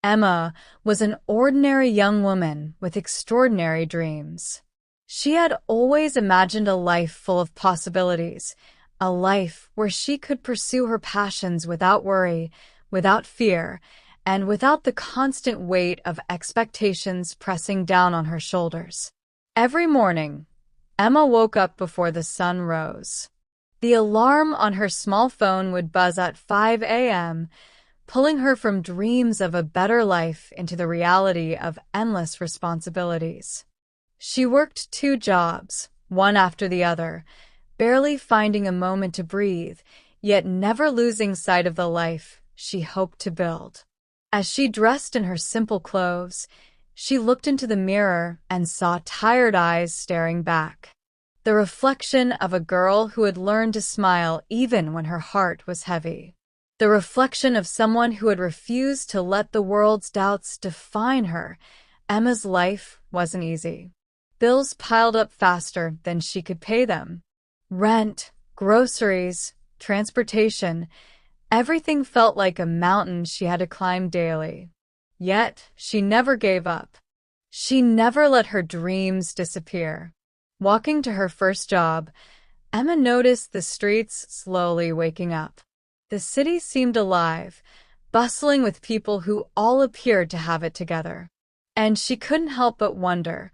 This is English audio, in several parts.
Emma was an ordinary young woman with extraordinary dreams. She had always imagined a life full of possibilities, a life where she could pursue her passions without worry, without fear, and without the constant weight of expectations pressing down on her shoulders. Every morning, Emma woke up before the sun rose. The alarm on her small phone would buzz at 5 a.m., pulling her from dreams of a better life into the reality of endless responsibilities. She worked 2 jobs, one after the other, barely finding a moment to breathe, yet never losing sight of the life she hoped to build. As she dressed in her simple clothes, she looked into the mirror and saw tired eyes staring back. The reflection of a girl who had learned to smile even when her heart was heavy. The reflection of someone who had refused to let the world's doubts define her. Emma's life wasn't easy. Bills piled up faster than she could pay them. Rent, groceries, transportation, everything felt like a mountain she had to climb daily. Yet, she never gave up. She never let her dreams disappear. Walking to her first job, Emma noticed the streets slowly waking up. The city seemed alive, bustling with people who all appeared to have it together. And she couldn't help but wonder,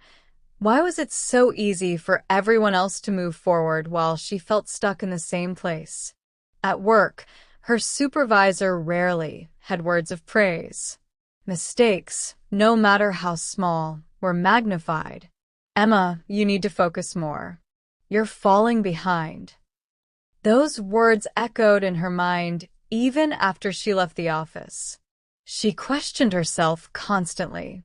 why was it so easy for everyone else to move forward while she felt stuck in the same place? At work, her supervisor rarely had words of praise. Mistakes, no matter how small, were magnified. "Emma, you need to focus more. You're falling behind." Those words echoed in her mind even after she left the office. She questioned herself constantly.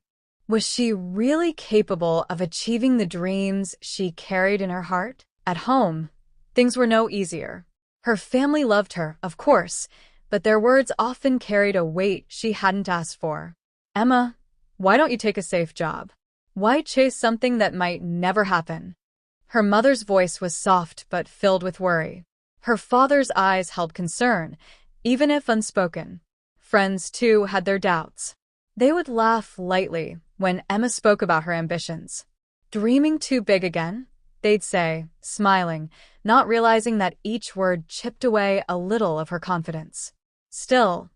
Was she really capable of achieving the dreams she carried in her heart? At home, things were no easier. Her family loved her, of course, but their words often carried a weight she hadn't asked for. "Emma, why don't you take a safe job? Why chase something that might never happen?" Her mother's voice was soft but filled with worry. Her father's eyes held concern, even if unspoken. Friends, too, had their doubts. They would laugh lightly when Emma spoke about her ambitions. "Dreaming too big again?" they'd say, smiling, not realizing that each word chipped away a little of her confidence. Still,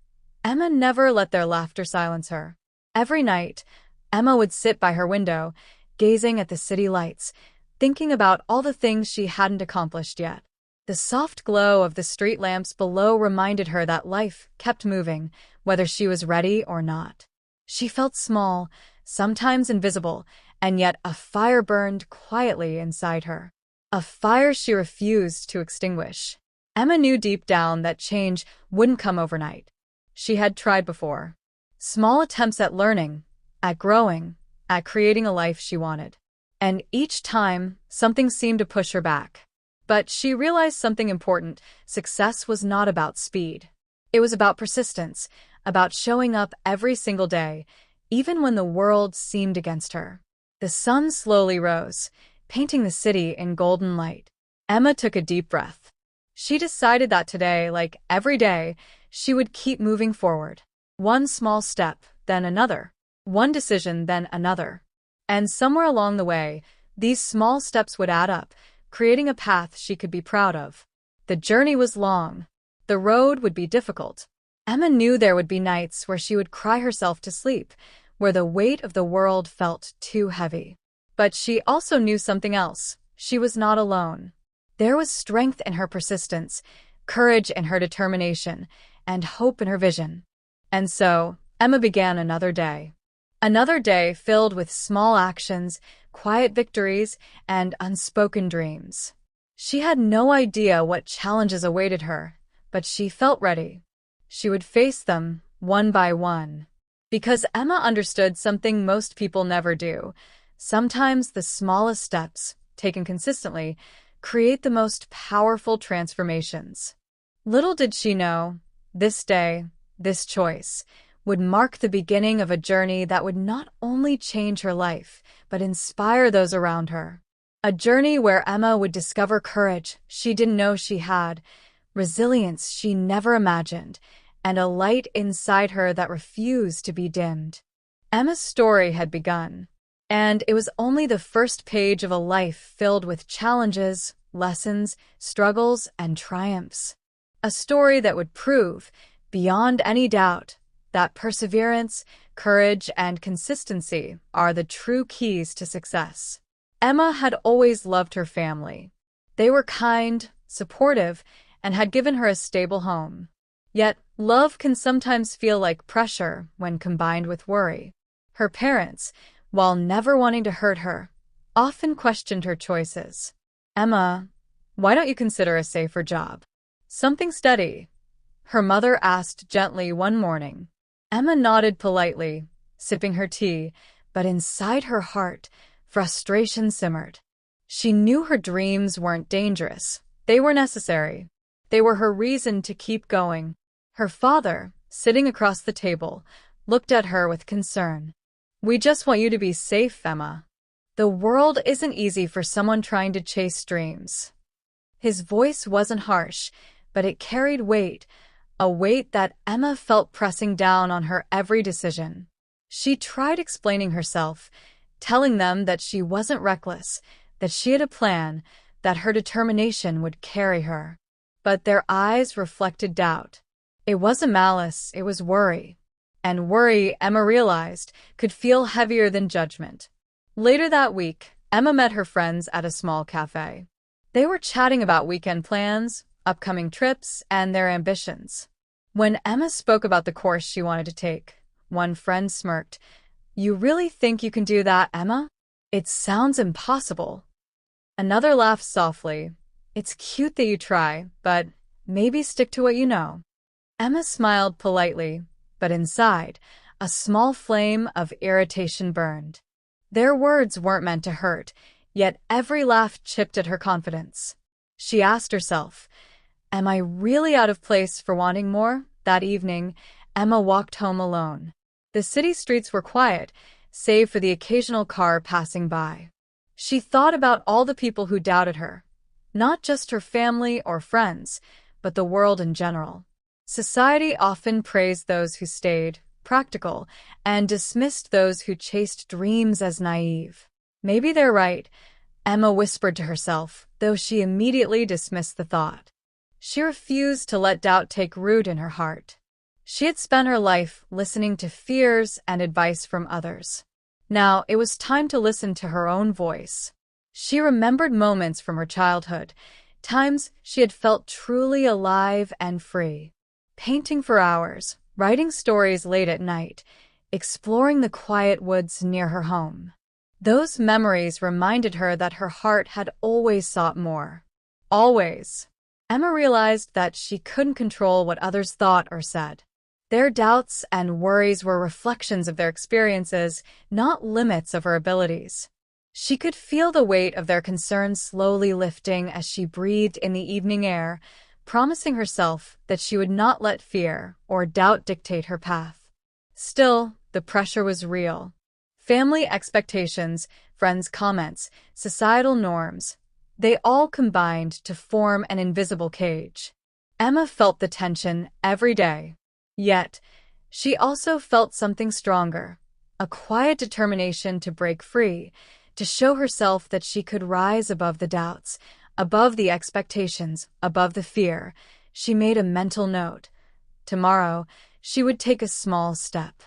Emma never let their laughter silence her. Every night, Emma would sit by her window, gazing at the city lights, thinking about all the things she hadn't accomplished yet. The soft glow of the street lamps below reminded her that life kept moving, whether she was ready or not. She felt small, sometimes invisible, and yet a fire burned quietly inside her. A fire she refused to extinguish. Emma knew deep down that change wouldn't come overnight. She had tried before. Small attempts at learning, at growing, at creating a life she wanted. And each time, something seemed to push her back. But she realized something important. Success was not about speed. It was about persistence, about showing up every single day, even when the world seemed against her. The sun slowly rose, painting the city in golden light. Emma took a deep breath. She decided that today, like every day, she would keep moving forward. One small step, then another. One decision, then another. And somewhere along the way, these small steps would add up, creating a path she could be proud of. The journey was long. The road would be difficult. Emma knew there would be nights where she would cry herself to sleep, where the weight of the world felt too heavy. But she also knew something else. She was not alone. There was strength in her persistence, courage in her determination, and hope in her vision. And so, Emma began another day. Another day filled with small actions, quiet victories, and unspoken dreams. She had no idea what challenges awaited her, but she felt ready. She would face them, one by one. Because Emma understood something most people never do. Sometimes the smallest steps, taken consistently, create the most powerful transformations. Little did she know, this day, this choice, would mark the beginning of a journey that would not only change her life, but inspire those around her. A journey where Emma would discover courage she didn't know she had, resilience she never imagined, and a light inside her that refused to be dimmed. Emma's story had begun, and it was only the first page of a life filled with challenges, lessons, struggles, and triumphs. A story that would prove, beyond any doubt, that perseverance, courage, and consistency are the true keys to success. Emma had always loved her family. They were kind, supportive, and had given her a stable home. Yet, love can sometimes feel like pressure when combined with worry. Her parents, while never wanting to hurt her, often questioned her choices. "Emma, why don't you consider a safer job? Something steady?" her mother asked gently one morning. Emma nodded politely, sipping her tea, but inside her heart, frustration simmered. She knew her dreams weren't dangerous. They were necessary. They were her reason to keep going. Her father, sitting across the table, looked at her with concern. "We just want you to be safe, Emma. The world isn't easy for someone trying to chase dreams." His voice wasn't harsh, but it carried weight, a weight that Emma felt pressing down on her every decision. She tried explaining herself, telling them that she wasn't reckless, that she had a plan, that her determination would carry her. But their eyes reflected doubt. It wasn't malice, it was worry. And worry, Emma realized, could feel heavier than judgment. Later that week, Emma met her friends at a small cafe. They were chatting about weekend plans, upcoming trips, and their ambitions. When Emma spoke about the course she wanted to take, one friend smirked. "You really think you can do that, Emma? It sounds impossible." Another laughed softly. "It's cute that you try, but maybe stick to what you know." Emma smiled politely, but inside, a small flame of irritation burned. Their words weren't meant to hurt, yet every laugh chipped at her confidence. She asked herself, "Am I really out of place for wanting more?" That evening, Emma walked home alone. The city streets were quiet, save for the occasional car passing by. She thought about all the people who doubted her, not just her family or friends, but the world in general. Society often praised those who stayed practical and dismissed those who chased dreams as naive. Maybe they're right, Emma whispered to herself, though she immediately dismissed the thought. She refused to let doubt take root in her heart. She had spent her life listening to fears and advice from others. Now it was time to listen to her own voice. She remembered moments from her childhood, times she had felt truly alive and free. Painting for hours, writing stories late at night, exploring the quiet woods near her home. Those memories reminded her that her heart had always sought more. Always. Emma realized that she couldn't control what others thought or said. Their doubts and worries were reflections of their experiences, not limits of her abilities. She could feel the weight of their concerns slowly lifting as she breathed in the evening air, promising herself that she would not let fear or doubt dictate her path. Still, the pressure was real. Family expectations, friends' comments, societal norms, they all combined to form an invisible cage. Emma felt the tension every day. Yet, she also felt something stronger, a quiet determination to break free, to show herself that she could rise above the doubts, above the expectations, above the fear. She made a mental note. Tomorrow, she would take a small step.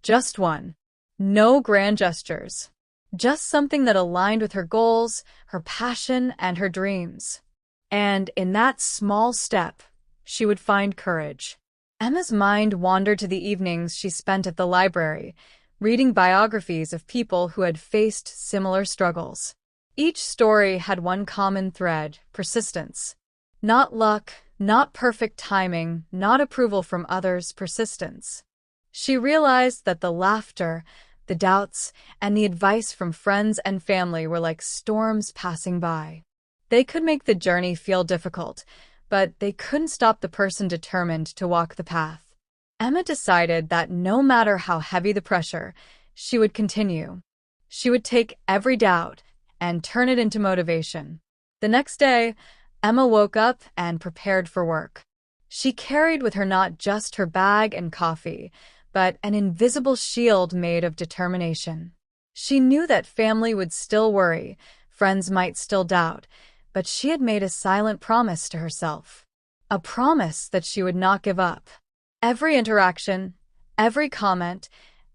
Just one. No grand gestures. Just something that aligned with her goals, her passion, and her dreams. And in that small step, she would find courage. Emma's mind wandered to the evenings she spent at the library, reading biographies of people who had faced similar struggles. Each story had one common thread: persistence. Not luck, not perfect timing, not approval from others, persistence. She realized that the laughter, the doubts, and the advice from friends and family were like storms passing by. They could make the journey feel difficult, but they couldn't stop the person determined to walk the path. Emma decided that no matter how heavy the pressure, she would continue. She would take every doubt and turn it into motivation. The next day, Emma woke up and prepared for work. She carried with her not just her bag and coffee, but an invisible shield made of determination. She knew that family would still worry, friends might still doubt, but she had made a silent promise to herself. A promise that she would not give up. Every interaction, every comment,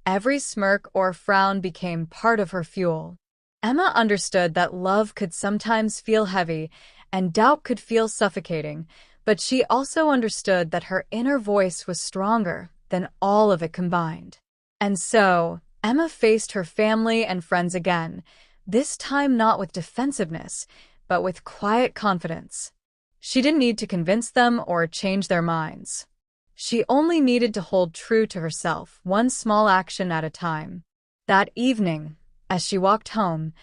every smirk or frown became part of her fuel. Emma understood that love could sometimes feel heavy and doubt could feel suffocating, but she also understood that her inner voice was stronger than all of it combined. And so, Emma faced her family and friends again, this time not with defensiveness, but with quiet confidence. She didn't need to convince them or change their minds. She only needed to hold true to herself, one small action at a time. That evening, as she walked home,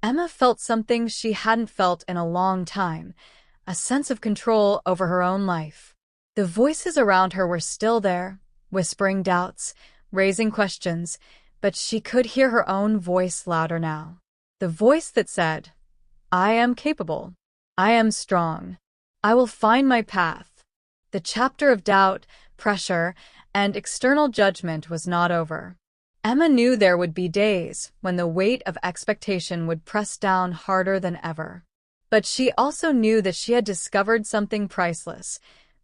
Emma felt something she hadn't felt in a long time, a sense of control over her own life. The voices around her were still there, whispering doubts, raising questions, but she could hear her own voice louder now. The voice that said, "I am capable. I am strong. I will find my path." The chapter of doubt, pressure, and external judgment was not over. Emma knew there would be days when the weight of expectation would press down harder than ever. But she also knew that she had discovered something priceless,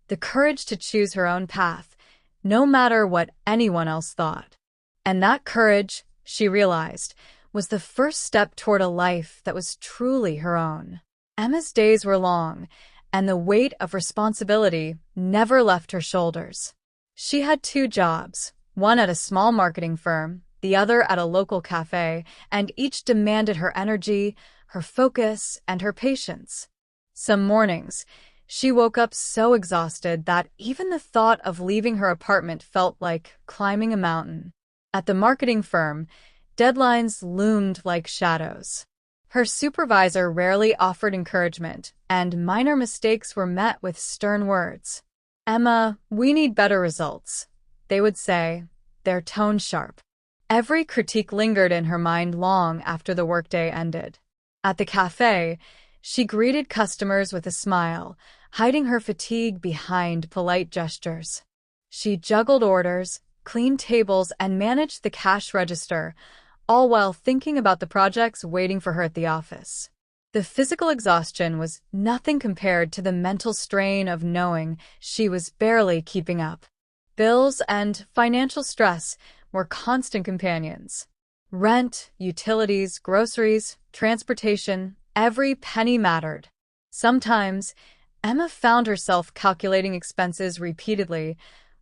the courage to choose her own path, no matter what anyone else thought. And that courage, she realized, was the first step toward a life that was truly her own. Emma's days were long, and the weight of responsibility never left her shoulders. She had 2 jobs, one at a small marketing firm, the other at a local cafe, and each demanded her energy, her focus, and her patience. Some mornings, she woke up so exhausted that even the thought of leaving her apartment felt like climbing a mountain. At the marketing firm, deadlines loomed like shadows. Her supervisor rarely offered encouragement, and minor mistakes were met with stern words. "Emma, we need better results," they would say, their tone sharp. Every critique lingered in her mind long after the workday ended. At the cafe, she greeted customers with a smile, hiding her fatigue behind polite gestures. She juggled orders, cleaned tables, and managed the cash register, all while thinking about the projects waiting for her at the office. The physical exhaustion was nothing compared to the mental strain of knowing she was barely keeping up. Bills and financial stress were constant companions. Rent, utilities, groceries, transportation, every penny mattered. Sometimes, Emma found herself calculating expenses repeatedly,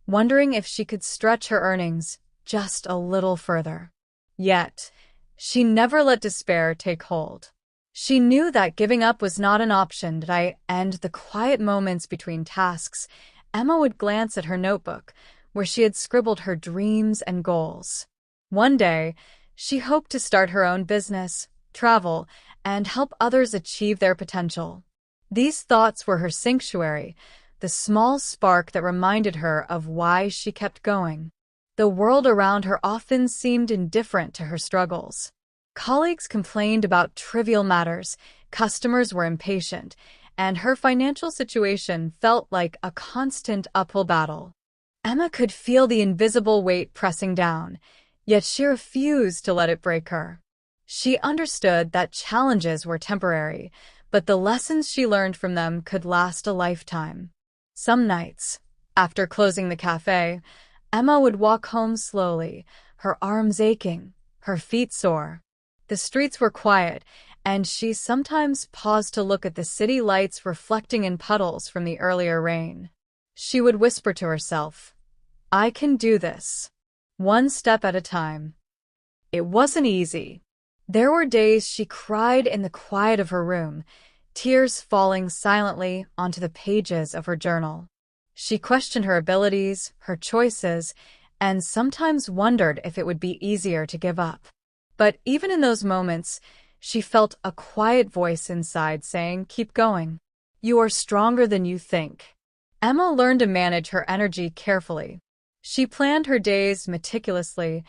wondering if she could stretch her earnings just a little further. Yet, she never let despair take hold. She knew that giving up was not an option. And the quiet moments between tasks, Emma would glance at her notebook, where she had scribbled her dreams and goals. One day, she hoped to start her own business, travel, and help others achieve their potential. These thoughts were her sanctuary, the small spark that reminded her of why she kept going. The world around her often seemed indifferent to her struggles. Colleagues complained about trivial matters, customers were impatient, and her financial situation felt like a constant uphill battle. Emma could feel the invisible weight pressing down, yet she refused to let it break her. She understood that challenges were temporary, but the lessons she learned from them could last a lifetime. Some nights, after closing the cafe, Emma would walk home slowly, her arms aching, her feet sore. The streets were quiet, and she sometimes paused to look at the city lights reflecting in puddles from the earlier rain. She would whisper to herself, "I can do this, one step at a time." It wasn't easy. There were days she cried in the quiet of her room, tears falling silently onto the pages of her journal. She questioned her abilities, her choices, and sometimes wondered if it would be easier to give up. But even in those moments, she felt a quiet voice inside saying, "Keep going. You are stronger than you think." Emma learned to manage her energy carefully. She planned her days meticulously,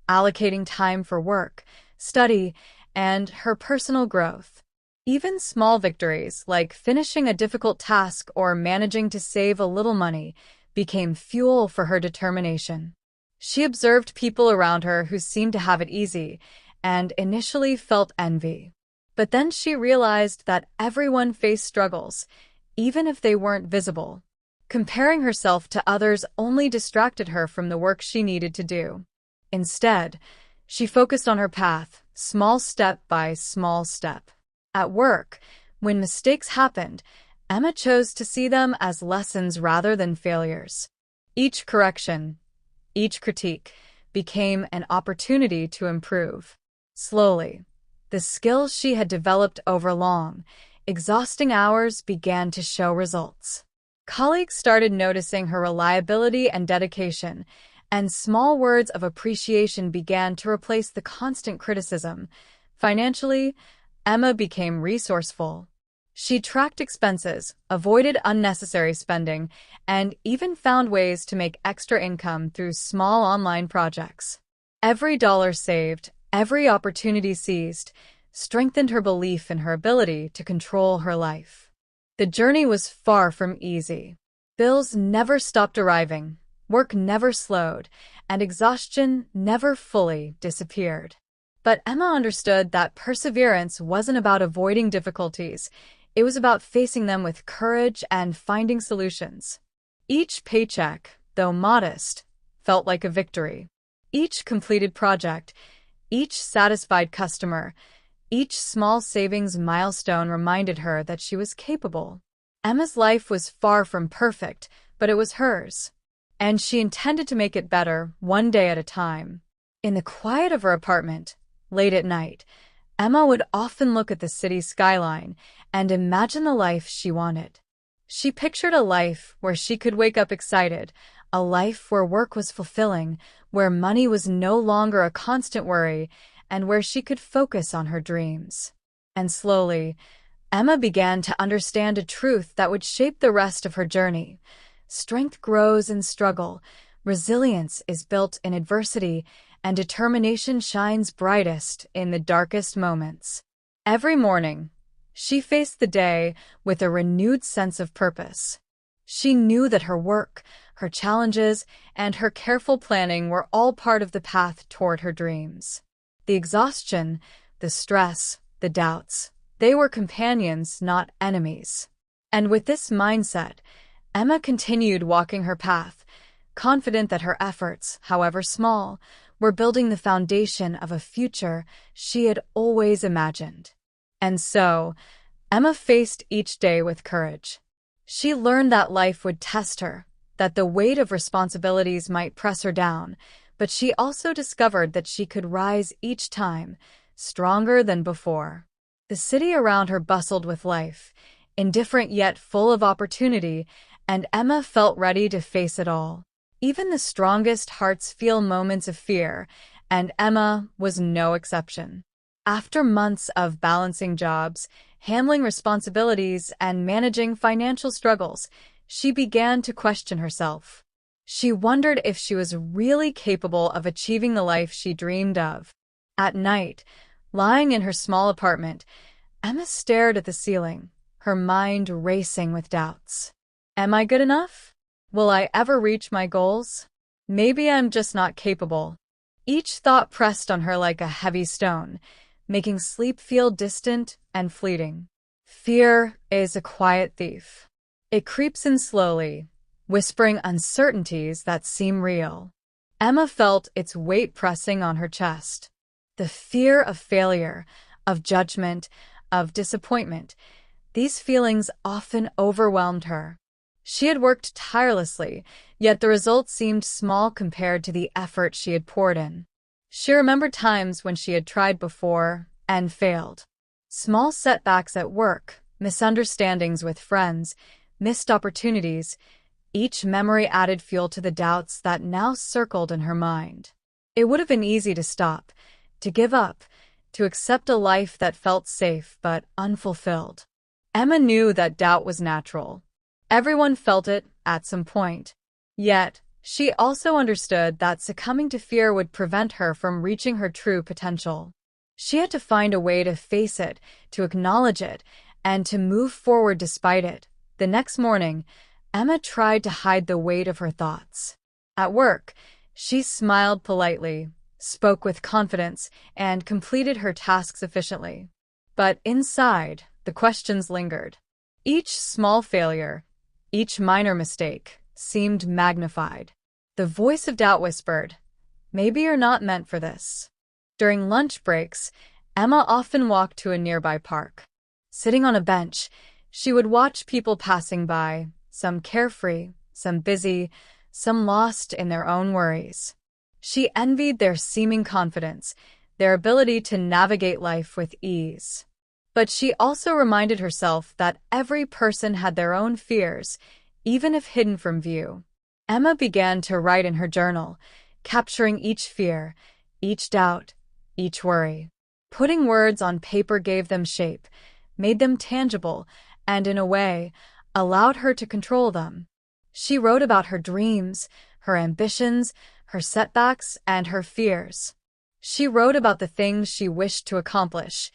allocating time for work, study, and her personal growth. Even small victories, like finishing a difficult task or managing to save a little money, became fuel for her determination. She observed people around her who seemed to have it easy, and initially felt envy. But then she realized that everyone faced struggles, even if they weren't visible. Comparing herself to others only distracted her from the work she needed to do. Instead, she focused on her path, small step by small step. At work, when mistakes happened, Emma chose to see them as lessons rather than failures. Each correction, each critique, became an opportunity to improve. Slowly, the skills she had developed over long, exhausting hours began to show results. Colleagues started noticing her reliability and dedication, and small words of appreciation began to replace the constant criticism. Financially, Emma became resourceful. She tracked expenses, avoided unnecessary spending, and even found ways to make extra income through small online projects. Every dollar saved, every opportunity seized, strengthened her belief in her ability to control her life. The journey was far from easy. Bills never stopped arriving, work never slowed, and exhaustion never fully disappeared. But Emma understood that perseverance wasn't about avoiding difficulties. It was about facing them with courage and finding solutions. Each paycheck, though modest, felt like a victory. Each completed project, each satisfied customer, each small savings milestone reminded her that she was capable. Emma's life was far from perfect, but it was hers, and she intended to make it better one day at a time. In the quiet of her apartment, late at night, Emma would often look at the city skyline and imagine the life she wanted. She pictured a life where she could wake up excited, a life where work was fulfilling, where money was no longer a constant worry, and where she could focus on her dreams. And slowly, Emma began to understand a truth that would shape the rest of her journey. Strength grows in struggle, resilience is built in adversity, and determination shines brightest in the darkest moments. Every morning, she faced the day with a renewed sense of purpose. She knew that her work, her challenges, and her careful planning were all part of the path toward her dreams. The exhaustion, the stress, the doubts, they were companions, not enemies. And with this mindset, Emma continued walking her path, confident that her efforts, however small, were building the foundation of a future she had always imagined. And so, Emma faced each day with courage. She learned that life would test her, that the weight of responsibilities might press her down, but she also discovered that she could rise each time, stronger than before. The city around her bustled with life, indifferent yet full of opportunity, and Emma felt ready to face it all. Even the strongest hearts feel moments of fear, and Emma was no exception. After months of balancing jobs, handling responsibilities, and managing financial struggles, she began to question herself. She wondered if she was really capable of achieving the life she dreamed of. At night, lying in her small apartment, Emma stared at the ceiling, her mind racing with doubts. Am I good enough? Will I ever reach my goals? Maybe I'm just not capable. Each thought pressed on her like a heavy stone, making sleep feel distant and fleeting. Fear is a quiet thief. It creeps in slowly, whispering uncertainties that seem real. Emma felt its weight pressing on her chest. The fear of failure, of judgment, of disappointment, these feelings often overwhelmed her. She had worked tirelessly, yet the results seemed small compared to the effort she had poured in. She remembered times when she had tried before and failed. Small setbacks at work, misunderstandings with friends, missed opportunities, each memory added fuel to the doubts that now circled in her mind. It would have been easy to stop, to give up, to accept a life that felt safe but unfulfilled. Emma knew that doubt was natural. Everyone felt it at some point. Yet, she also understood that succumbing to fear would prevent her from reaching her true potential. She had to find a way to face it, to acknowledge it, and to move forward despite it. The next morning, Emma tried to hide the weight of her thoughts. At work, she smiled politely, spoke with confidence, and completed her tasks efficiently. But inside, the questions lingered. Each small failure, each minor mistake, seemed magnified. The voice of doubt whispered, "Maybe you're not meant for this." During lunch breaks, Emma often walked to a nearby park. Sitting on a bench, she would watch people passing by, some carefree, some busy, some lost in their own worries. She envied their seeming confidence, their ability to navigate life with ease. But she also reminded herself that every person had their own fears, even if hidden from view. Emma began to write in her journal, capturing each fear, each doubt, each worry. Putting words on paper gave them shape, made them tangible, and in a way, allowed her to control them. She wrote about her dreams, her ambitions, her setbacks, and her fears. She wrote about the things she wished to accomplish,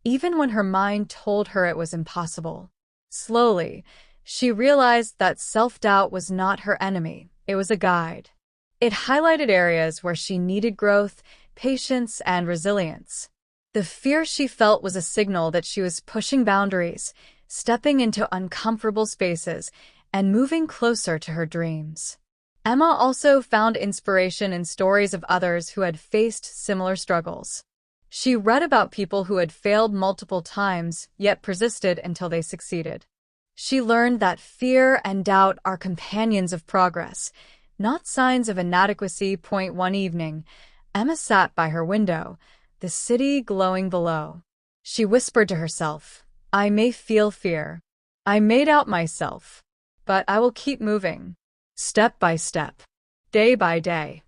even when her mind told her it was impossible. Slowly, she realized that self-doubt was not her enemy, it was a guide. It highlighted areas where she needed growth, patience, and resilience. The fear she felt was a signal that she was pushing boundaries, stepping into uncomfortable spaces, and moving closer to her dreams. Emma also found inspiration in stories of others who had faced similar struggles. She read about people who had failed multiple times, yet persisted until they succeeded. She learned that fear and doubt are companions of progress, not signs of inadequacy. One evening, Emma sat by her window, the city glowing below. She whispered to herself, "I may feel fear. I may doubt myself, but I will keep moving, step by step, day by day."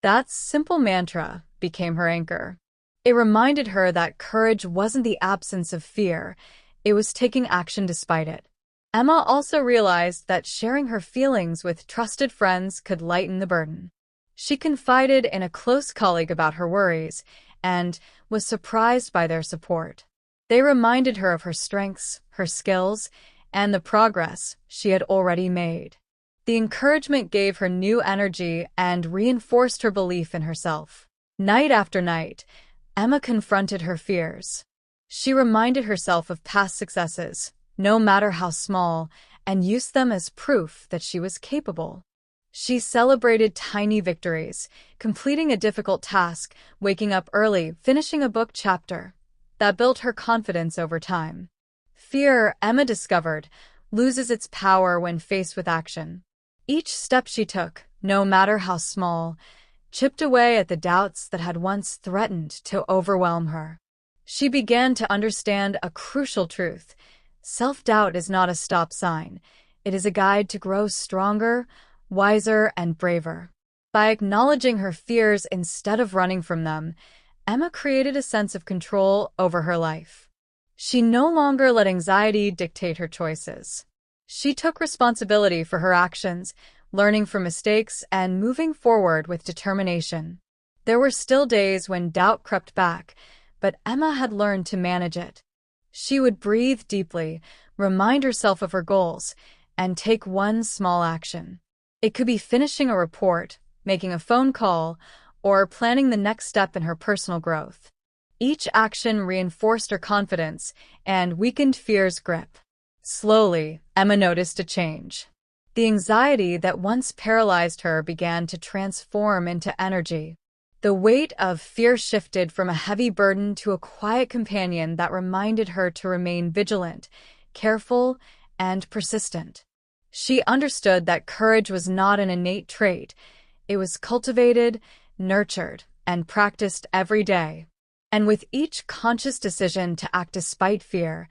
That simple mantra became her anchor. It reminded her that courage wasn't the absence of fear, it was taking action despite it. Emma also realized that sharing her feelings with trusted friends could lighten the burden. She confided in a close colleague about her worries and was surprised by their support. They reminded her of her strengths, her skills, and the progress she had already made. The encouragement gave her new energy and reinforced her belief in herself. Night after night, Emma confronted her fears. She reminded herself of past successes, no matter how small, and used them as proof that she was capable. She celebrated tiny victories, completing a difficult task, waking up early, finishing a book chapter. That built her confidence over time. Fear, Emma discovered, loses its power when faced with action. Each step she took, no matter how small, chipped away at the doubts that had once threatened to overwhelm her. She began to understand a crucial truth. Self-doubt is not a stop sign. It is a guide to grow stronger, wiser, and braver. By acknowledging her fears instead of running from them, Emma created a sense of control over her life. She no longer let anxiety dictate her choices. She took responsibility for her actions, learning from mistakes and moving forward with determination. There were still days when doubt crept back, but Emma had learned to manage it. She would breathe deeply, remind herself of her goals, and take one small action. It could be finishing a report, making a phone call, or planning the next step in her personal growth. Each action reinforced her confidence and weakened fear's grip. Slowly, Emma noticed a change. The anxiety that once paralyzed her began to transform into energy. The weight of fear shifted from a heavy burden to a quiet companion that reminded her to remain vigilant, careful, and persistent. She understood that courage was not an innate trait. It was cultivated, nurtured, and practiced every day. And with each conscious decision to act despite fear,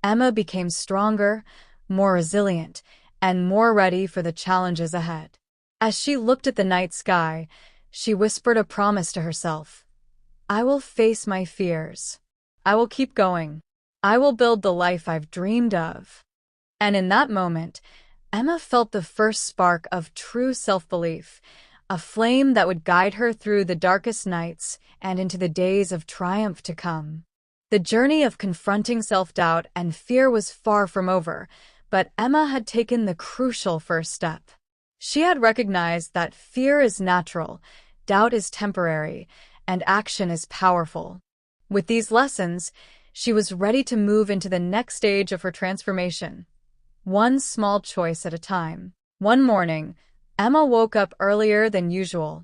Emma became stronger, more resilient, and more ready for the challenges ahead. As she looked at the night sky, she whispered a promise to herself. "I will face my fears. I will keep going. I will build the life I've dreamed of." And in that moment, Emma felt the first spark of true self-belief, a flame that would guide her through the darkest nights and into the days of triumph to come. The journey of confronting self-doubt and fear was far from over, but Emma had taken the crucial first step. She had recognized that fear is natural, doubt is temporary, and action is powerful. With these lessons, she was ready to move into the next stage of her transformation, one small choice at a time. One morning, Emma woke up earlier than usual.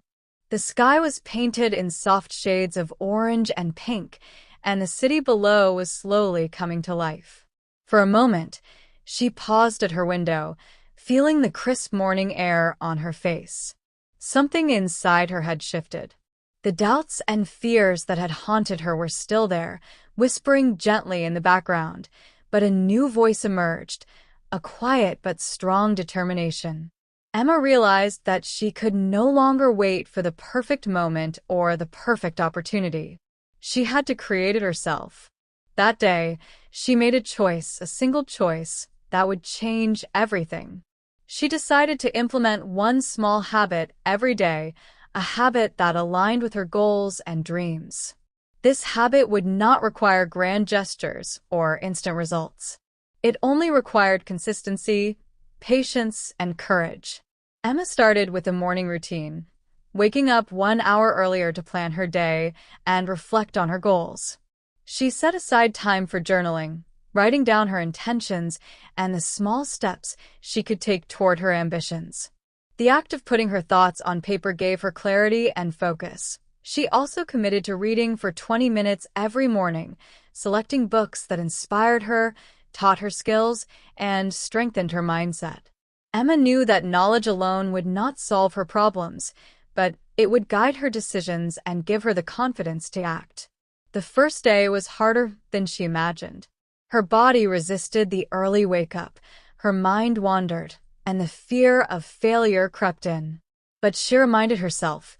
The sky was painted in soft shades of orange and pink, and the city below was slowly coming to life. For a moment, she paused at her window, feeling the crisp morning air on her face. Something inside her had shifted. The doubts and fears that had haunted her were still there, whispering gently in the background, but a new voice emerged, a quiet but strong determination. Emma realized that she could no longer wait for the perfect moment or the perfect opportunity. She had to create it herself. That day, she made a choice, a single choice, that would change everything. She decided to implement one small habit every day, a habit that aligned with her goals and dreams. This habit would not require grand gestures or instant results. It only required consistency, patience, and courage. Emma started with a morning routine, waking up 1 hour earlier to plan her day and reflect on her goals. She set aside time for journaling, writing down her intentions and the small steps she could take toward her ambitions. The act of putting her thoughts on paper gave her clarity and focus. She also committed to reading for 20 minutes every morning, selecting books that inspired her, taught her skills, and strengthened her mindset. Emma knew that knowledge alone would not solve her problems, but it would guide her decisions and give her the confidence to act. The first day was harder than she imagined. Her body resisted the early wake-up, her mind wandered, and the fear of failure crept in. But she reminded herself,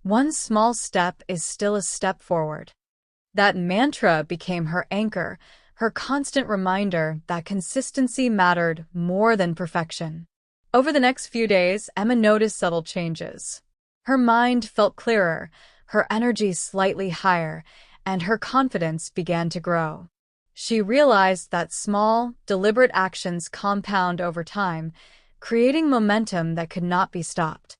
one small step is still a step forward. That mantra became her anchor, her constant reminder that consistency mattered more than perfection. Over the next few days, Emma noticed subtle changes. Her mind felt clearer, her energy slightly higher, and her confidence began to grow. She realized that small, deliberate actions compound over time, creating momentum that could not be stopped.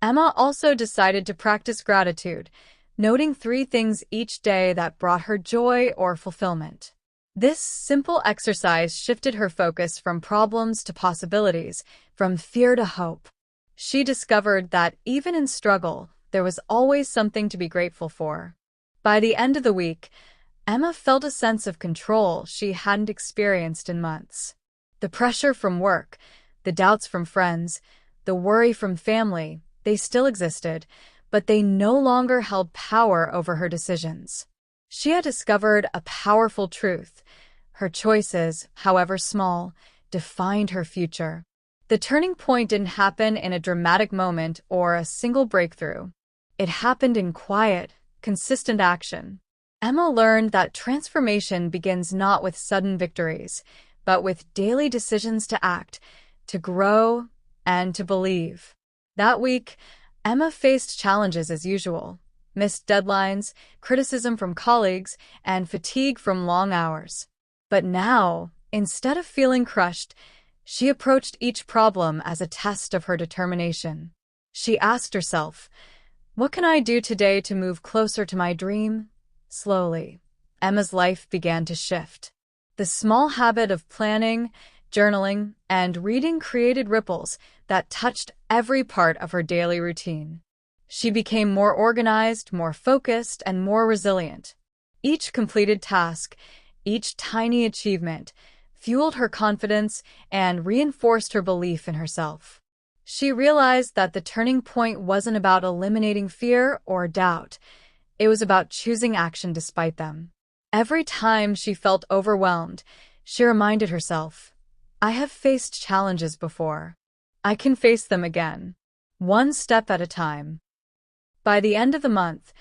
Emma also decided to practice gratitude, noting 3 things each day that brought her joy or fulfillment. This simple exercise shifted her focus from problems to possibilities, from fear to hope. She discovered that even in struggle, there was always something to be grateful for. By the end of the week, Emma felt a sense of control she hadn't experienced in months. The pressure from work, the doubts from friends, the worry from family, they still existed, but they no longer held power over her decisions. She had discovered a powerful truth. Her choices, however small, defined her future. The turning point didn't happen in a dramatic moment or a single breakthrough. It happened in quiet, consistent action. Emma learned that transformation begins not with sudden victories, but with daily decisions to act, to grow, and to believe. That week, Emma faced challenges as usual: missed deadlines, criticism from colleagues, and fatigue from long hours. But now, instead of feeling crushed, she approached each problem as a test of her determination. She asked herself, "What can I do today to move closer to my dream?" Slowly, Emma's life began to shift. The small habit of planning, journaling, and reading created ripples that touched every part of her daily routine. She became more organized, more focused, and more resilient. Each completed task, each tiny achievement, fueled her confidence and reinforced her belief in herself. She realized that the turning point wasn't about eliminating fear or doubt. It was about choosing action despite them. Every time she felt overwhelmed, she reminded herself, "I have faced challenges before. I can face them again, one step at a time." By the end of the month,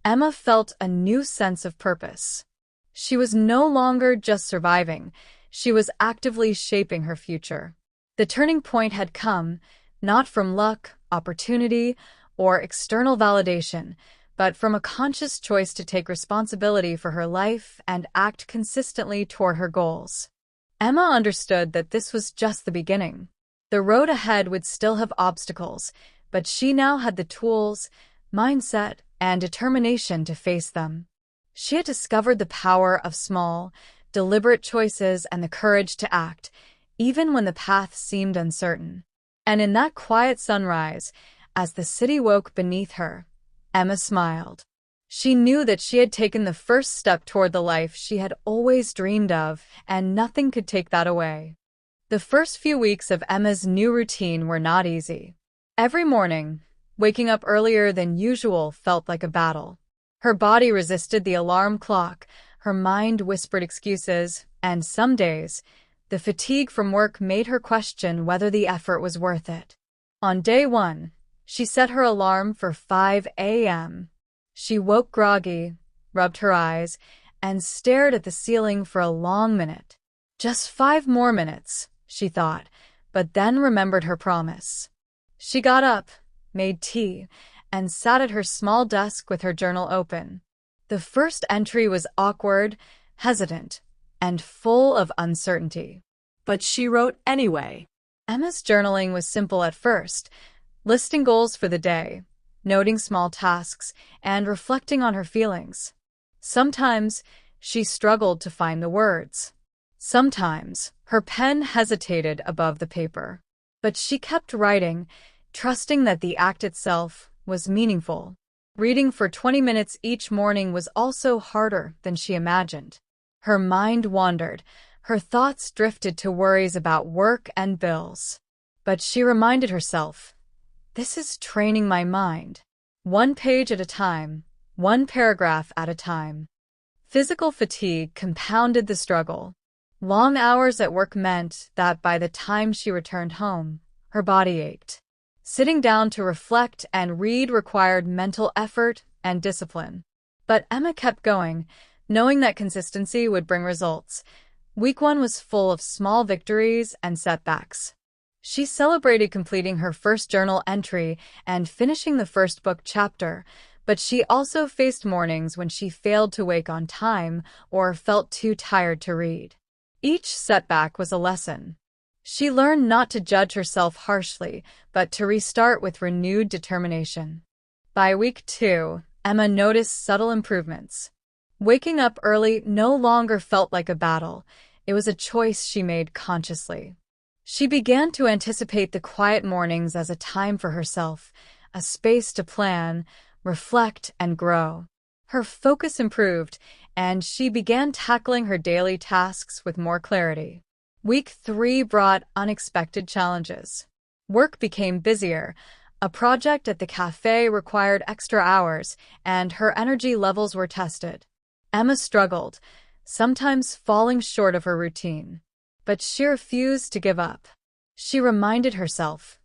Emma felt a new sense of purpose. She was no longer just surviving, she was actively shaping her future. The turning point had come, not from luck, opportunity, or external validation, but from a conscious choice to take responsibility for her life and act consistently toward her goals. Emma understood that this was just the beginning. The road ahead would still have obstacles, but she now had the tools, mindset, and determination to face them. She had discovered the power of small, deliberate choices and the courage to act, even when the path seemed uncertain. And in that quiet sunrise, as the city woke beneath her, Emma smiled. She knew that she had taken the first step toward the life she had always dreamed of, and nothing could take that away. The first few weeks of Emma's new routine were not easy. Every morning, waking up earlier than usual felt like a battle. Her body resisted the alarm clock, her mind whispered excuses, and some days, the fatigue from work made her question whether the effort was worth it. On day 1, she set her alarm for 5 a.m. She woke groggy, rubbed her eyes, and stared at the ceiling for a long minute. Just 5 more minutes, she thought, but then remembered her promise. She got up, made tea, and sat at her small desk with her journal open. The first entry was awkward, hesitant, and full of uncertainty. But she wrote anyway. Emma's journaling was simple at first, listing goals for the day, noting small tasks, and reflecting on her feelings. Sometimes she struggled to find the words. Sometimes her pen hesitated above the paper. But she kept writing, trusting that the act itself was meaningful. Reading for 20 minutes each morning was also harder than she imagined. Her mind wandered. Her thoughts drifted to worries about work and bills. But she reminded herself, this is training my mind. 1 page at a time, 1 paragraph at a time. Physical fatigue compounded the struggle. Long hours at work meant that by the time she returned home, her body ached. Sitting down to reflect and read required mental effort and discipline. But Emma kept going, knowing that consistency would bring results. Week 1 was full of small victories and setbacks. She celebrated completing her first journal entry and finishing the first book chapter, but she also faced mornings when she failed to wake on time or felt too tired to read. Each setback was a lesson. She learned not to judge herself harshly, but to restart with renewed determination. By week 2, Emma noticed subtle improvements. Waking up early no longer felt like a battle. It was a choice she made consciously. She began to anticipate the quiet mornings as a time for herself, a space to plan, reflect, and grow. Her focus improved, and she began tackling her daily tasks with more clarity. Week 3 brought unexpected challenges. Work became busier. A project at the cafe required extra hours, and her energy levels were tested. Emma struggled, sometimes falling short of her routine. But she refused to give up. She reminded herself,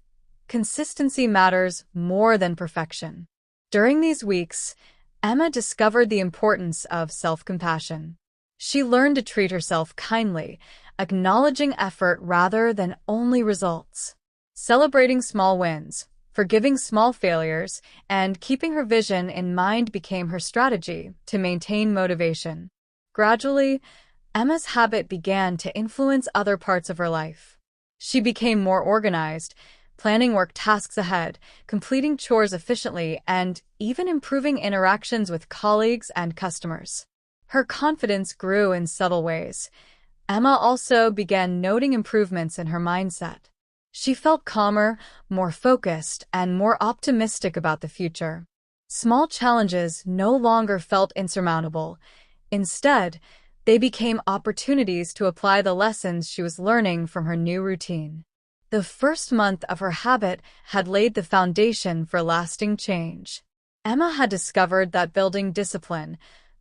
consistency matters more than perfection. During these weeks, Emma discovered the importance of self-compassion. She learned to treat herself kindly, acknowledging effort rather than only results. Celebrating small wins, forgiving small failures, and keeping her vision in mind became her strategy to maintain motivation. Gradually, Emma's habit began to influence other parts of her life. She became more organized, planning work tasks ahead, completing chores efficiently, and even improving interactions with colleagues and customers. Her confidence grew in subtle ways. Emma also began noting improvements in her mindset. She felt calmer, more focused, and more optimistic about the future. Small challenges no longer felt insurmountable. Instead, they became opportunities to apply the lessons she was learning from her new routine. The first month of her habit had laid the foundation for lasting change. Emma had discovered that building discipline,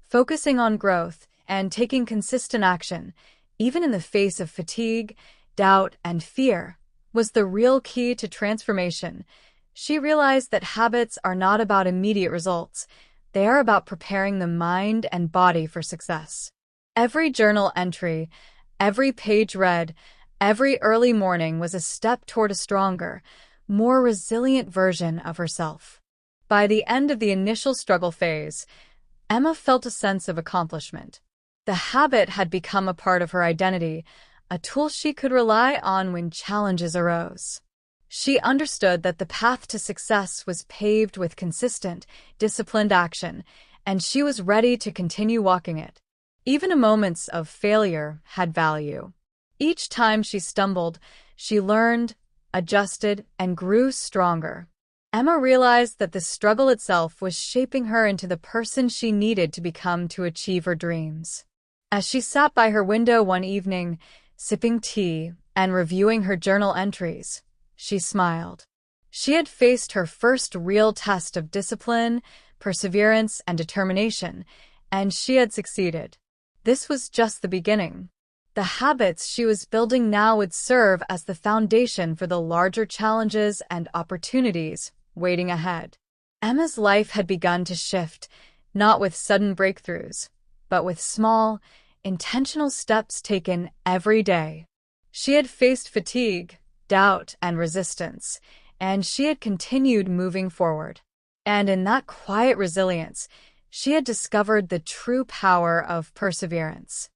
focusing on growth, and taking consistent action, even in the face of fatigue, doubt, and fear, was the real key to transformation. She realized that habits are not about immediate results. They are about preparing the mind and body for success. Every journal entry, every page read, every early morning was a step toward a stronger, more resilient version of herself. By the end of the initial struggle phase, Emma felt a sense of accomplishment. The habit had become a part of her identity, a tool she could rely on when challenges arose. She understood that the path to success was paved with consistent, disciplined action, and she was ready to continue walking it. Even moments of failure had value. Each time she stumbled, she learned, adjusted, and grew stronger. Emma realized that the struggle itself was shaping her into the person she needed to become to achieve her dreams. As she sat by her window one evening, sipping tea and reviewing her journal entries, she smiled. She had faced her first real test of discipline, perseverance, and determination, and she had succeeded. This was just the beginning. The habits she was building now would serve as the foundation for the larger challenges and opportunities waiting ahead. Emma's life had begun to shift, not with sudden breakthroughs, but with small, intentional steps taken every day. She had faced fatigue, doubt, and resistance, and she had continued moving forward. And in that quiet resilience, she had discovered the true power of perseverance.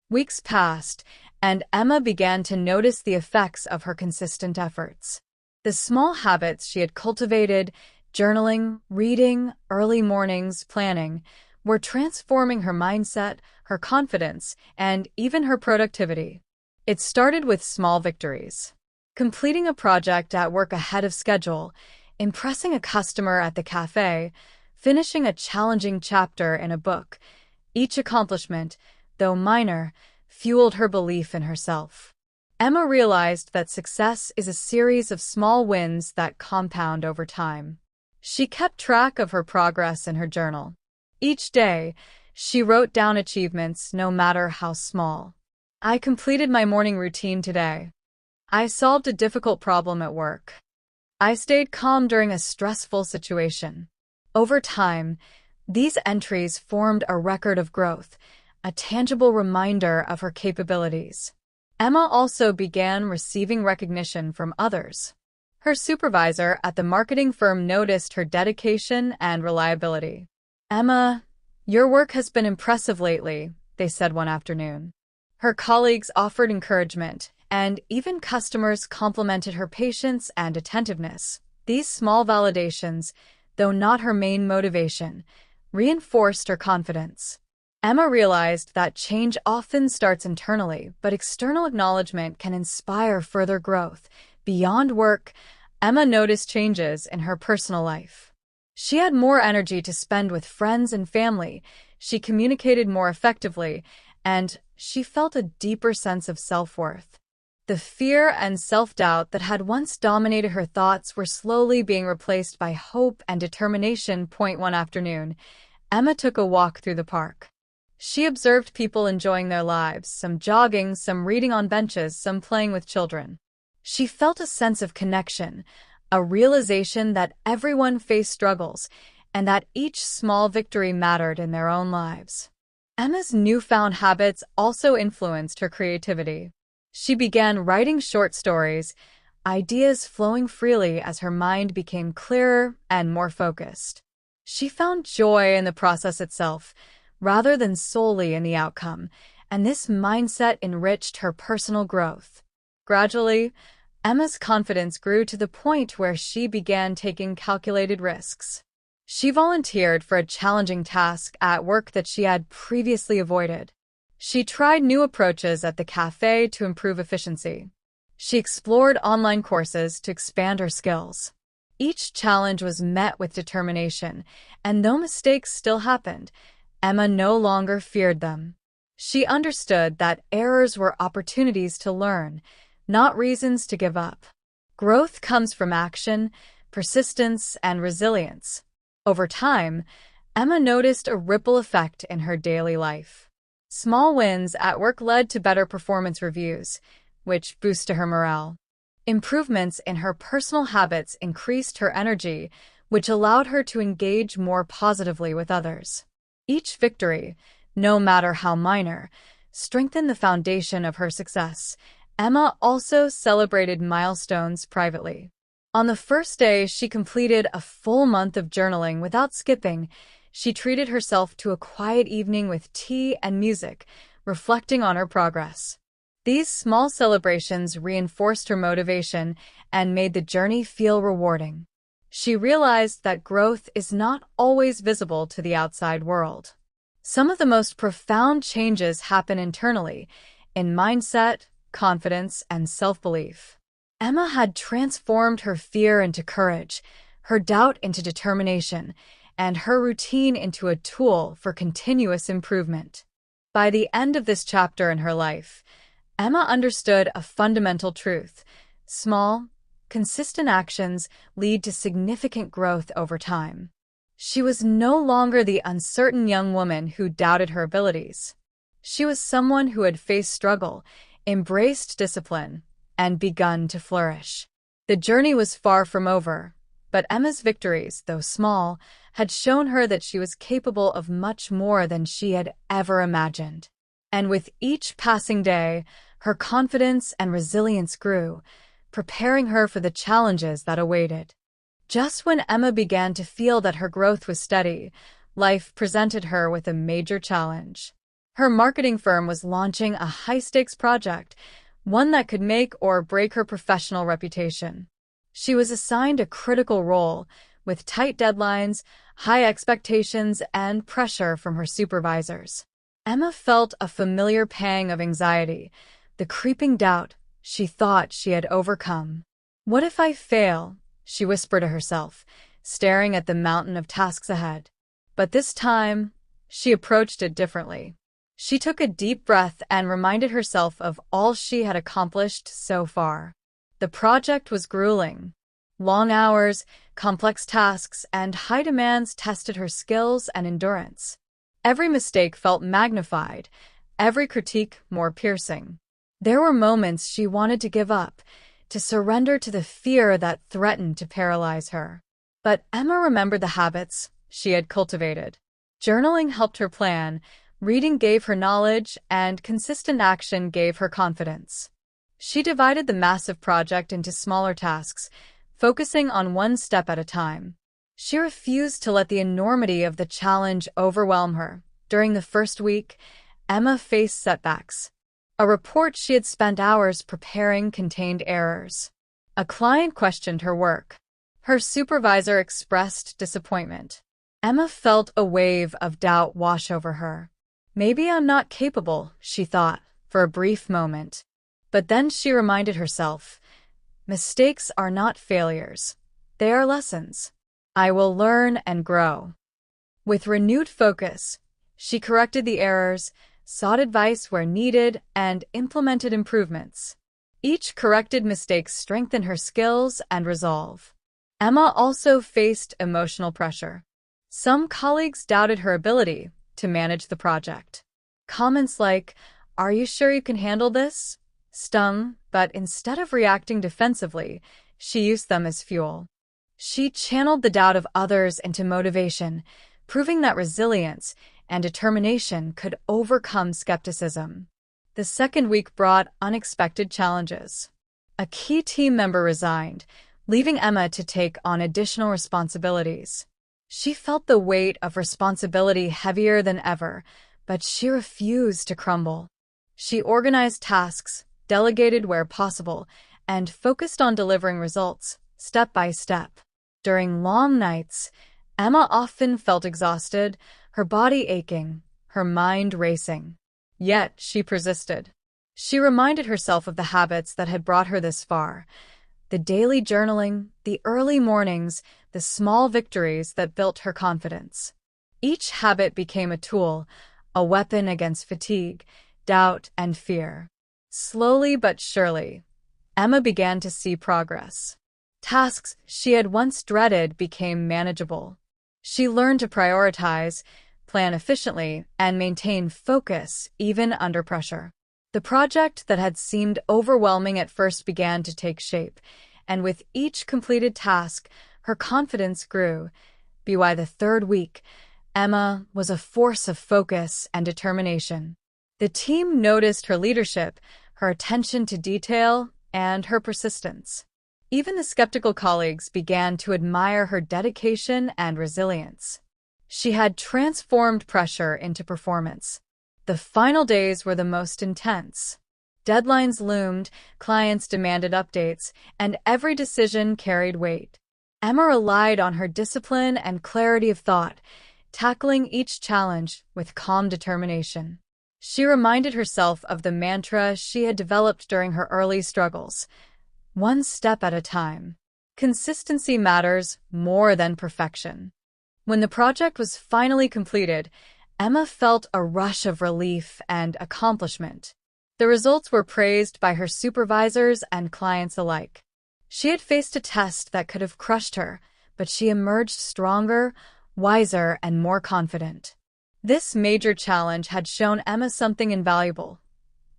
Weeks passed, and Emma began to notice the effects of her consistent efforts. The small habits she had cultivated, journaling, reading, early mornings, planning, were transforming her mindset, her confidence, and even her productivity. It started with small victories. Completing a project at work ahead of schedule, impressing a customer at the cafe, finishing a challenging chapter in a book. Each accomplishment, though minor, fueled her belief in herself. Emma realized that success is a series of small wins that compound over time. She kept track of her progress in her journal. Each day, she wrote down achievements, no matter how small. I completed my morning routine today. I solved a difficult problem at work. I stayed calm during a stressful situation. Over time, these entries formed a record of growth, a tangible reminder of her capabilities. Emma also began receiving recognition from others. Her supervisor at the marketing firm noticed her dedication and reliability. "Emma, your work has been impressive lately," they said one afternoon. Her colleagues offered encouragement, and even customers complimented her patience and attentiveness. These small validations, though not her main motivation, reinforced her confidence. Emma realized that change often starts internally, but external acknowledgement can inspire further growth. Beyond work, Emma noticed changes in her personal life. She had more energy to spend with friends and family, she communicated more effectively, and she felt a deeper sense of self-worth. The fear and self-doubt that had once dominated her thoughts were slowly being replaced by hope and determination. One afternoon, Emma took a walk through the park. She observed people enjoying their lives, some jogging, some reading on benches, some playing with children. She felt a sense of connection, a realization that everyone faced struggles, and that each small victory mattered in their own lives. Emma's newfound habits also influenced her creativity. She began writing short stories, ideas flowing freely as her mind became clearer and more focused. She found joy in the process itself, rather than solely in the outcome, and this mindset enriched her personal growth. Gradually, Emma's confidence grew to the point where she began taking calculated risks. She volunteered for a challenging task at work that she had previously avoided. She tried new approaches at the cafe to improve efficiency. She explored online courses to expand her skills. Each challenge was met with determination, and though mistakes still happened, Emma no longer feared them. She understood that errors were opportunities to learn, not reasons to give up. Growth comes from action, persistence, and resilience. Over time, Emma noticed a ripple effect in her daily life. Small wins at work led to better performance reviews, which boosted her morale. Improvements in her personal habits increased her energy, which allowed her to engage more positively with others. Each victory, no matter how minor, strengthened the foundation of her success. Emma also celebrated milestones privately. On the first day, she completed a full month of journaling without skipping. She treated herself to a quiet evening with tea and music, reflecting on her progress. These small celebrations reinforced her motivation and made the journey feel rewarding. She realized that growth is not always visible to the outside world. Some of the most profound changes happen internally, in mindset, confidence, and self-belief. Emma had transformed her fear into courage, her doubt into determination, and her routine into a tool for continuous improvement. By the end of this chapter in her life, Emma understood a fundamental truth: small, consistent actions lead to significant growth over time. She was no longer the uncertain young woman who doubted her abilities. She was someone who had faced struggle, embraced discipline, and begun to flourish. The journey was far from over, but Emma's victories, though small, had shown her that she was capable of much more than she had ever imagined. And with each passing day, her confidence and resilience grew, preparing her for the challenges that awaited. Just when Emma began to feel that her growth was steady, life presented her with a major challenge. Her marketing firm was launching a high-stakes project, one that could make or break her professional reputation. She was assigned a critical role, with tight deadlines, high expectations, and pressure from her supervisors. Emma felt a familiar pang of anxiety, the creeping doubt she thought she had overcome. "What if I fail?" she whispered to herself, staring at the mountain of tasks ahead. But this time, she approached it differently. She took a deep breath and reminded herself of all she had accomplished so far. The project was grueling. Long hours, complex tasks, and high demands tested her skills and endurance. Every mistake felt magnified, every critique more piercing. There were moments she wanted to give up, to surrender to the fear that threatened to paralyze her. But Emma remembered the habits she had cultivated. Journaling helped her plan, reading gave her knowledge, and consistent action gave her confidence. She divided the massive project into smaller tasks, focusing on one step at a time. She refused to let the enormity of the challenge overwhelm her. During the first week, Emma faced setbacks. A report she had spent hours preparing contained errors. A client questioned her work. Her supervisor expressed disappointment. Emma felt a wave of doubt wash over her. "Maybe I'm not capable," she thought, for a brief moment. But then she reminded herself, mistakes are not failures. They are lessons. I will learn and grow. With renewed focus, she corrected the errors, sought advice where needed, and implemented improvements. Each corrected mistake strengthened her skills and resolve. Emma also faced emotional pressure. Some colleagues doubted her ability to manage the project. Comments like, "Are you sure you can handle this?" stung, but instead of reacting defensively, she used them as fuel. She channeled the doubt of others into motivation, proving that resilience and determination could overcome skepticism. The second week brought unexpected challenges. A key team member resigned, leaving Emma to take on additional responsibilities. She felt the weight of responsibility heavier than ever, but she refused to crumble. She organized tasks, delegated where possible, and focused on delivering results, step by step. During long nights, Emma often felt exhausted, her body aching, her mind racing. Yet she persisted. She reminded herself of the habits that had brought her this far: the daily journaling, the early mornings, the small victories that built her confidence. Each habit became a tool, a weapon against fatigue, doubt, and fear. Slowly but surely, Emma began to see progress. Tasks she had once dreaded became manageable. She learned to prioritize, plan efficiently, and maintain focus even under pressure. The project that had seemed overwhelming at first began to take shape, and with each completed task, her confidence grew. By the third week, Emma was a force of focus and determination. The team noticed her leadership, her attention to detail, and her persistence. Even the skeptical colleagues began to admire her dedication and resilience. She had transformed pressure into performance. The final days were the most intense. Deadlines loomed, clients demanded updates, and every decision carried weight. Emma relied on her discipline and clarity of thought, tackling each challenge with calm determination. She reminded herself of the mantra she had developed during her early struggles: one step at a time. Consistency matters more than perfection. When the project was finally completed, Emma felt a rush of relief and accomplishment. The results were praised by her supervisors and clients alike. She had faced a test that could have crushed her, but she emerged stronger, wiser, and more confident. This major challenge had shown Emma something invaluable.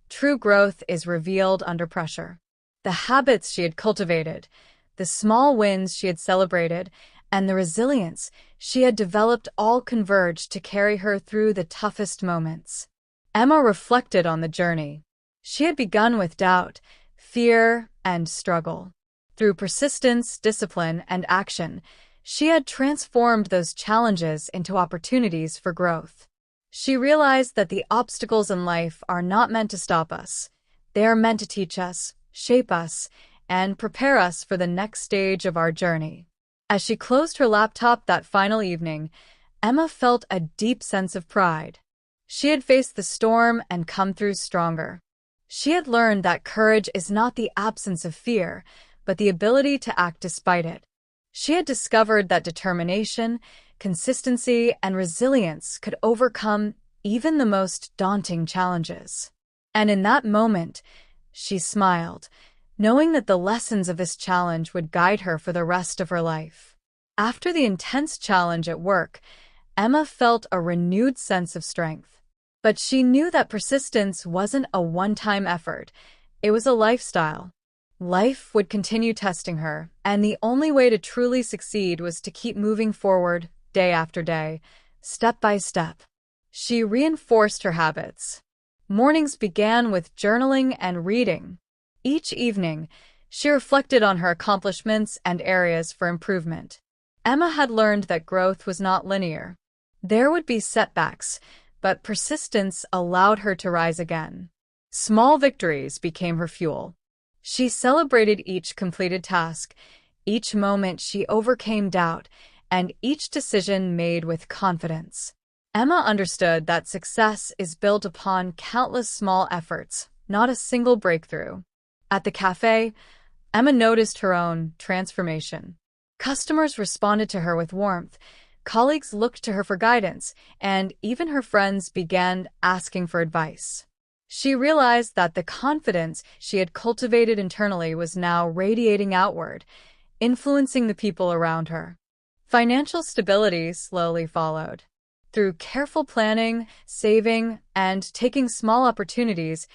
True growth is revealed under pressure. The habits she had cultivated, the small wins she had celebrated, and the resilience she had developed all converged to carry her through the toughest moments. Emma reflected on the journey. She had begun with doubt, fear, and struggle. Through persistence, discipline, and action, she had transformed those challenges into opportunities for growth. She realized that the obstacles in life are not meant to stop us. They are meant to teach us, shape us, and prepare us for the next stage of our journey. As she closed her laptop that final evening, Emma felt a deep sense of pride. She had faced the storm and come through stronger. She had learned that courage is not the absence of fear, but the ability to act despite it. She had discovered that determination, consistency, and resilience could overcome even the most daunting challenges. And in that moment, she smiled, knowing that the lessons of this challenge would guide her for the rest of her life. After the intense challenge at work, Emma felt a renewed sense of strength. But she knew that persistence wasn't a one-time effort. It was a lifestyle. Life would continue testing her, and the only way to truly succeed was to keep moving forward, day after day, step by step. She reinforced her habits. Mornings began with journaling and reading. Each evening, she reflected on her accomplishments and areas for improvement. Emma had learned that growth was not linear. There would be setbacks, but persistence allowed her to rise again. Small victories became her fuel. She celebrated each completed task, each moment she overcame doubt, and each decision made with confidence. Emma understood that success is built upon countless small efforts, not a single breakthrough. At the cafe, Emma noticed her own transformation. Customers responded to her with warmth, colleagues looked to her for guidance, and even her friends began asking for advice. She realized that the confidence she had cultivated internally was now radiating outward, influencing the people around her. Financial stability slowly followed. Through careful planning, saving, and taking small opportunities,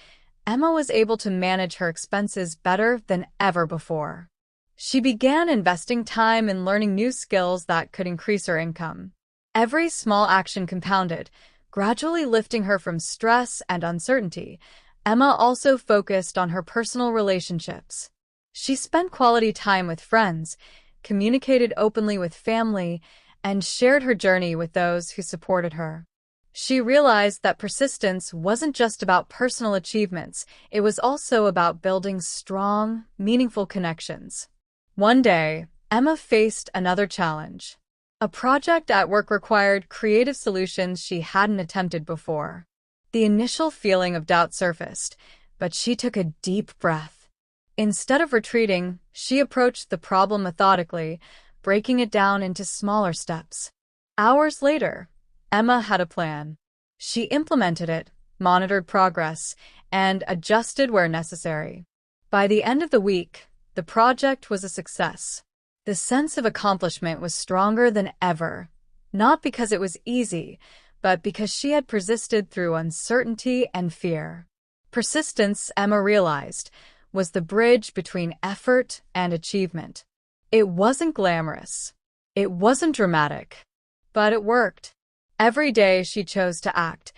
Emma was able to manage her expenses better than ever before. She began investing time in learning new skills that could increase her income. Every small action compounded, gradually lifting her from stress and uncertainty. Emma also focused on her personal relationships. She spent quality time with friends, communicated openly with family, and shared her journey with those who supported her. She realized that persistence wasn't just about personal achievements, it was also about building strong, meaningful connections. One day, Emma faced another challenge. A project at work required creative solutions she hadn't attempted before. The initial feeling of doubt surfaced, but she took a deep breath. Instead of retreating, she approached the problem methodically, breaking it down into smaller steps. Hours later, Emma had a plan. She implemented it, monitored progress, and adjusted where necessary. By the end of the week, the project was a success. The sense of accomplishment was stronger than ever, not because it was easy, but because she had persisted through uncertainty and fear. Persistence, Emma realized, was the bridge between effort and achievement. It wasn't glamorous. It wasn't dramatic, but it worked. Every day she chose to act.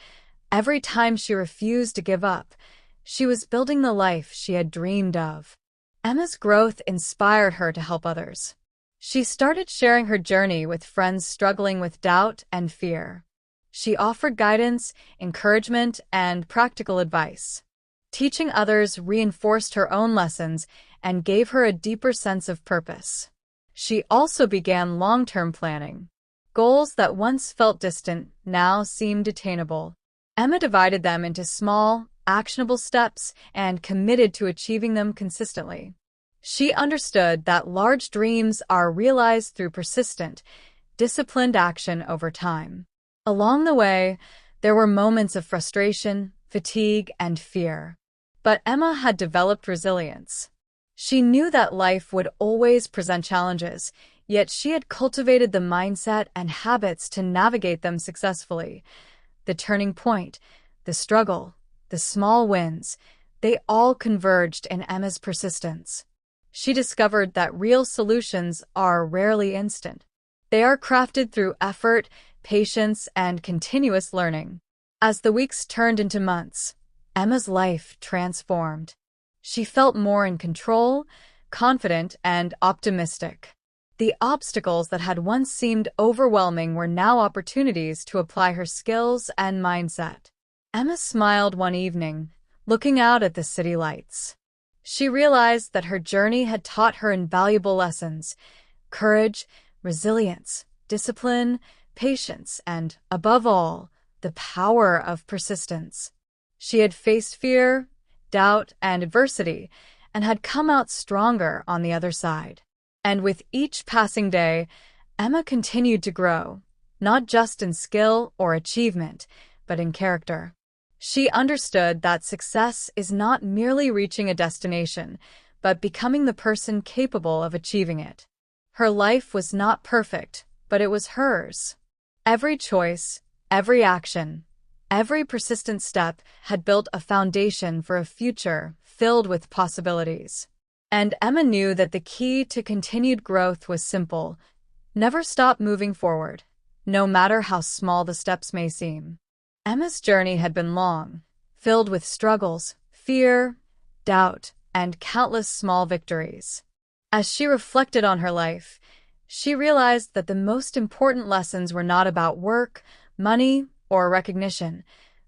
Every time she refused to give up. She was building the life she had dreamed of. Emma's growth inspired her to help others. She started sharing her journey with friends struggling with doubt and fear. She offered guidance, encouragement, and practical advice. Teaching others reinforced her own lessons and gave her a deeper sense of purpose. She also began long-term planning. Goals that once felt distant now seemed attainable. Emma divided them into small, actionable steps and committed to achieving them consistently. She understood that large dreams are realized through persistent, disciplined action over time. Along the way, there were moments of frustration, fatigue, and fear. But Emma had developed resilience. She knew that life would always present challenges, yet she had cultivated the mindset and habits to navigate them successfully. The turning point, the struggle, the small wins, they all converged in Emma's persistence. She discovered that real solutions are rarely instant. They are crafted through effort, patience, and continuous learning. As the weeks turned into months, Emma's life transformed. She felt more in control, confident, and optimistic. The obstacles that had once seemed overwhelming were now opportunities to apply her skills and mindset. Emma smiled one evening, looking out at the city lights. She realized that her journey had taught her invaluable lessons: courage, resilience, discipline, patience, and, above all, the power of persistence. She had faced fear, doubt, and adversity, and had come out stronger on the other side. And with each passing day, Emma continued to grow, not just in skill or achievement, but in character. She understood that success is not merely reaching a destination, but becoming the person capable of achieving it. Her life was not perfect, but it was hers. Every choice, every action, every persistent step had built a foundation for a future filled with possibilities. And Emma knew that the key to continued growth was simple: never stop moving forward, no matter how small the steps may seem. Emma's journey had been long, filled with struggles, fear, doubt, and countless small victories. As she reflected on her life, she realized that the most important lessons were not about work, money, or recognition.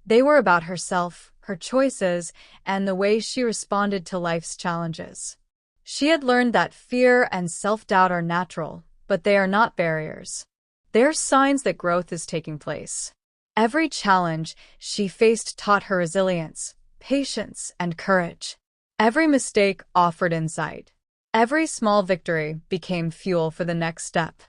They were about herself, her choices, and the way she responded to life's challenges. She had learned that fear and self-doubt are natural, but they are not barriers. They are signs that growth is taking place. Every challenge she faced taught her resilience, patience, and courage. Every mistake offered insight. Every small victory became fuel for the next step.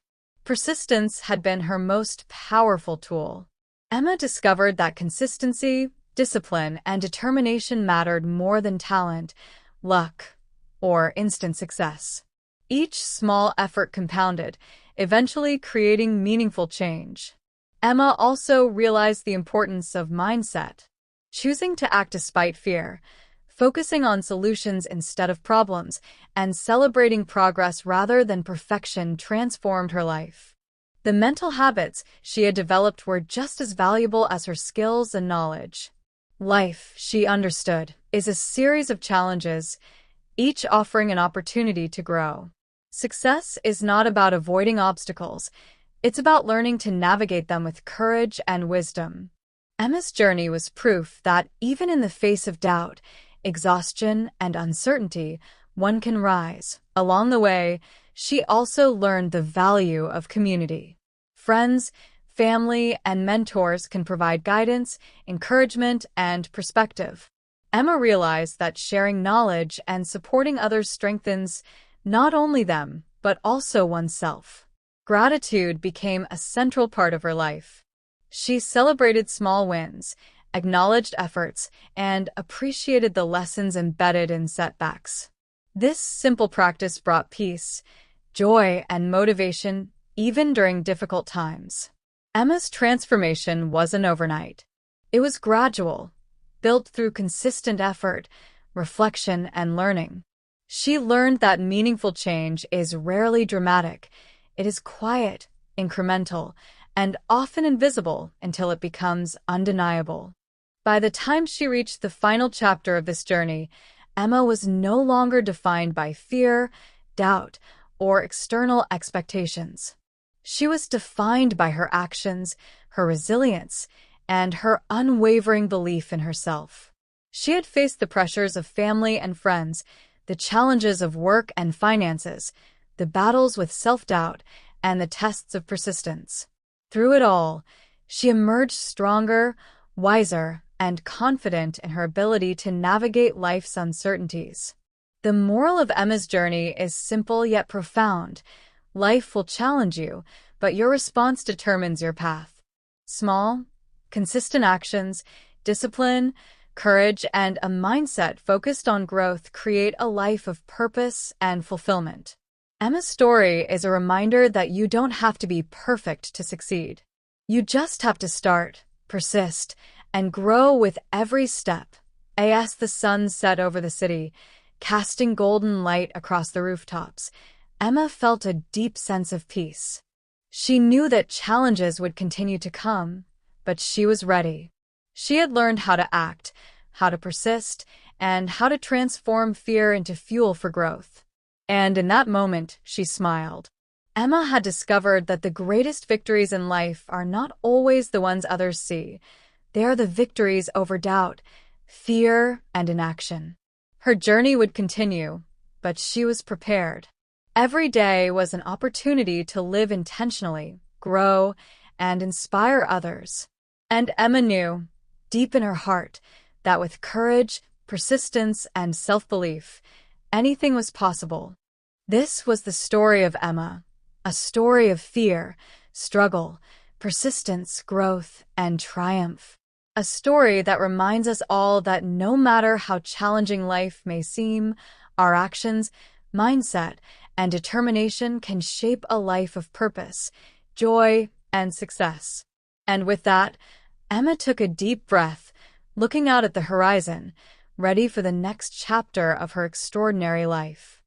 Persistence had been her most powerful tool. Emma discovered that consistency, discipline, and determination mattered more than talent, luck, or instant success. Each small effort compounded, eventually creating meaningful change. Emma also realized the importance of mindset. Choosing to act despite fear, focusing on solutions instead of problems, and celebrating progress rather than perfection transformed her life. The mental habits she had developed were just as valuable as her skills and knowledge. Life, she understood, is a series of challenges, each offering an opportunity to grow. Success is not about avoiding obstacles. It's about learning to navigate them with courage and wisdom. Emma's journey was proof that even in the face of doubt, exhaustion, and uncertainty, one can rise. Along the way, she also learned the value of community. Friends, family, and mentors can provide guidance, encouragement, and perspective. Emma realized that sharing knowledge and supporting others strengthens not only them, but also oneself. Gratitude became a central part of her life. She celebrated small wins, acknowledged efforts, and appreciated the lessons embedded in setbacks. This simple practice brought peace, joy, and motivation even during difficult times. Emma's transformation wasn't overnight. It was gradual, built through consistent effort, reflection, and learning. She learned that meaningful change is rarely dramatic. It is quiet, incremental, and often invisible until it becomes undeniable. By the time she reached the final chapter of this journey, Emma was no longer defined by fear, doubt, or external expectations. She was defined by her actions, her resilience, and her unwavering belief in herself. She had faced the pressures of family and friends, the challenges of work and finances, the battles with self-doubt, and the tests of persistence. Through it all, she emerged stronger, wiser, and confident in her ability to navigate life's uncertainties. The moral of Emma's journey is simple yet profound. Life will challenge you, but your response determines your path. Small, consistent actions, discipline, courage, and a mindset focused on growth create a life of purpose and fulfillment. Emma's story is a reminder that you don't have to be perfect to succeed. You just have to start, persist, and grow with every step. As the sun set over the city, casting golden light across the rooftops, Emma felt a deep sense of peace. She knew that challenges would continue to come, but she was ready. She had learned how to act, how to persist, and how to transform fear into fuel for growth. And in that moment, she smiled. Emma had discovered that the greatest victories in life are not always the ones others see. They are the victories over doubt, fear, and inaction. Her journey would continue, but she was prepared. Every day was an opportunity to live intentionally, grow, and inspire others. And Emma knew, deep in her heart, that with courage, persistence, and self-belief, anything was possible. This was the story of Emma, a story of fear, struggle, persistence, growth, and triumph. A story that reminds us all that no matter how challenging life may seem, our actions, mindset, and determination can shape a life of purpose, joy, and success. And with that, Emma took a deep breath, looking out at the horizon, ready for the next chapter of her extraordinary life.